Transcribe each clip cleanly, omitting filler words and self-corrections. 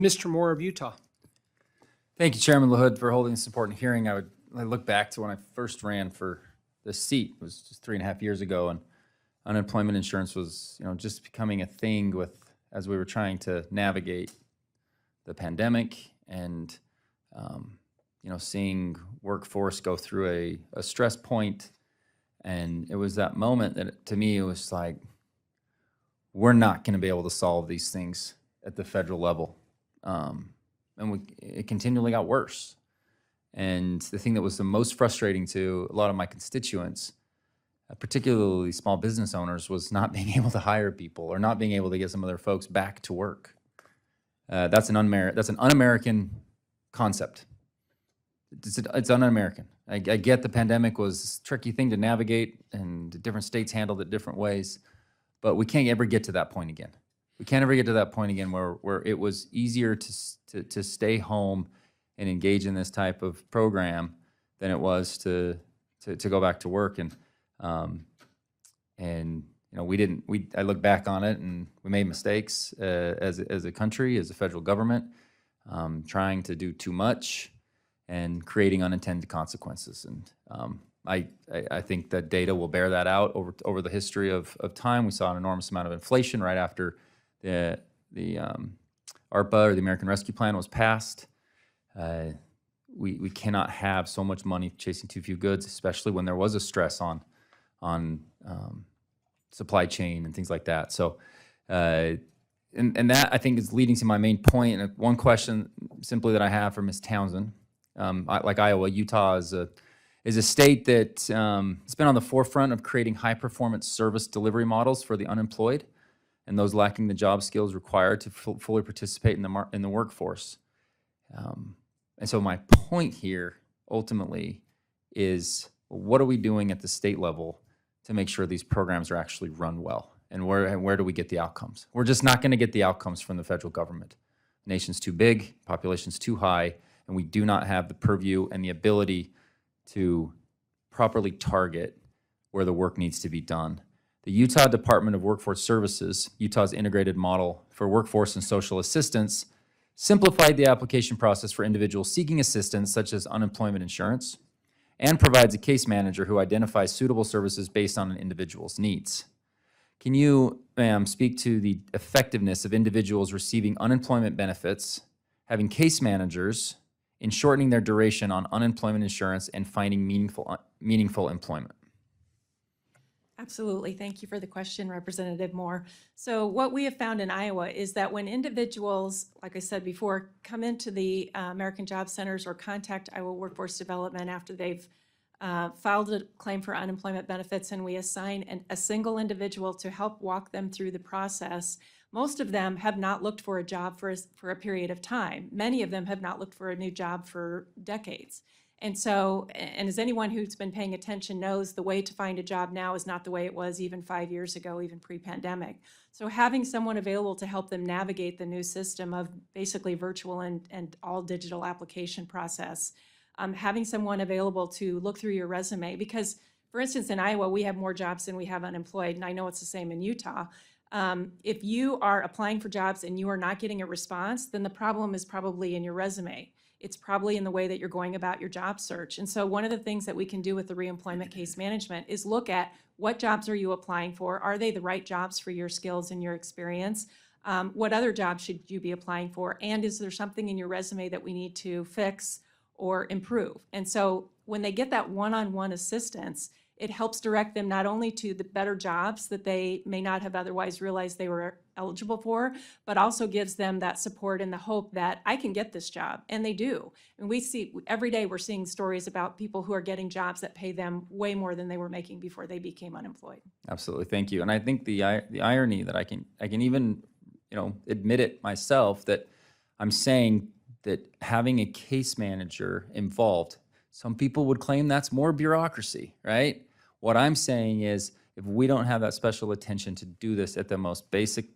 Mr. Moore of Utah. Thank you, Chairman LaHood, for holding this important hearing. I look back to when I first ran for this seat. It was just 3.5 years ago, and unemployment insurance was, just becoming a thing as we were trying to navigate the pandemic and, seeing workforce go through a stress point. And it was that moment that, to me, it was like, we're not going to be able to solve these things at the federal level. It continually got worse. And the thing that was the most frustrating to a lot of my constituents, particularly small business owners, was not being able to hire people or not being able to get some of their folks back to work. That's an un-American concept. It's un-American. I get the pandemic was a tricky thing to navigate, and different states handled it different ways, but we can't ever get to that point again. We can't ever get to that point again where it was easier to stay home and engage in this type of program than it was to go back to work. I look back on it, and we made mistakes as a country, as a federal government, trying to do too much and creating unintended consequences. And I think that data will bear that out over the history of time. We saw an enormous amount of inflation right after the ARPA, or the American Rescue Plan, was passed. We cannot have so much money chasing too few goods, especially when there was a stress on supply chain and things like that. So, and that, I think, is leading to my main point. And one question simply that I have for Ms. Townsend, like Iowa, Utah is a state that has been on the forefront of creating high-performance service delivery models for the unemployed and those lacking the job skills required to fully participate in the workforce. And so my point here, ultimately, is what are we doing at the state level to make sure these programs are actually run well? And where do we get the outcomes? We're just not going to get the outcomes from the federal government. The nation's too big, population's too high, and we do not have the purview and the ability to properly target where the work needs to be done. The Utah Department of Workforce Services, Utah's integrated model for workforce and social assistance, simplified the application process for individuals seeking assistance, such as unemployment insurance, and provides a case manager who identifies suitable services based on an individual's needs. Can you, ma'am, speak to the effectiveness of individuals receiving unemployment benefits, having case managers, in shortening their duration on unemployment insurance and finding meaningful employment? Absolutely. Thank you for the question, Representative Moore. So what we have found in Iowa is that when individuals, like I said before, come into the American Job Centers or contact Iowa Workforce Development after they've filed a claim for unemployment benefits, and we assign a single individual to help walk them through the process, most of them have not looked for a job for a period of time. Many of them have not looked for a new job for decades. And so, and as anyone who's been paying attention knows, the way to find a job now is not the way it was even 5 years ago, even pre-pandemic. So having someone available to help them navigate the new system of basically virtual and all digital application process, having someone available to look through your resume, because for instance, in Iowa, we have more jobs than we have unemployed, and I know it's the same in Utah. If you are applying for jobs and you are not getting a response, then the problem is probably in your resume. It's probably in the way that you're going about your job search. And so one of the things that we can do with the reemployment case management is look at what jobs are you applying for? Are they the right jobs for your skills and your experience? What other jobs should you be applying for? And is there something in your resume that we need to fix or improve? And so when they get that one-on-one assistance, it helps direct them not only to the better jobs that they may not have otherwise realized they were eligible for, but also gives them that support and the hope that I can get this job, and they do. And we see every day, we're seeing stories about people who are getting jobs that pay them way more than they were making before they became unemployed. Absolutely, thank you. And I think the irony that I can even admit it myself, that I'm saying that having a case manager involved, some people would claim that's more bureaucracy, right? What I'm saying is, if we don't have that special attention to do this at the most basic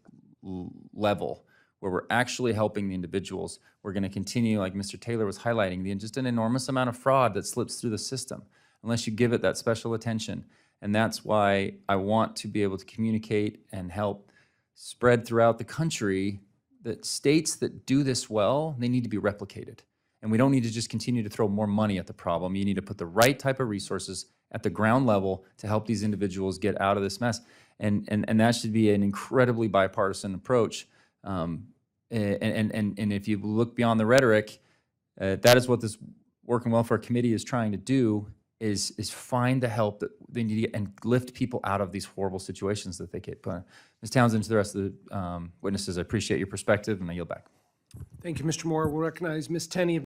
level, where we're actually helping the individuals, we're going to continue, like Mr. Taylor was highlighting, just an enormous amount of fraud that slips through the system unless you give it that special attention. And that's why I want to be able to communicate and help spread throughout the country that states that do this well, they need to be replicated. And we don't need to just continue to throw more money at the problem. You need to put the right type of resources at the ground level to help these individuals get out of this mess. And that should be an incredibly bipartisan approach. And if you look beyond the rhetoric, that is what this Work and Welfare Committee is trying to do, is find the help that they need to get and lift people out of these horrible situations that they get put in. Ms. Townsend, to the rest of the witnesses, I appreciate your perspective, and I yield back. Thank you, Mr. Moore. We'll recognize Ms. Tenney.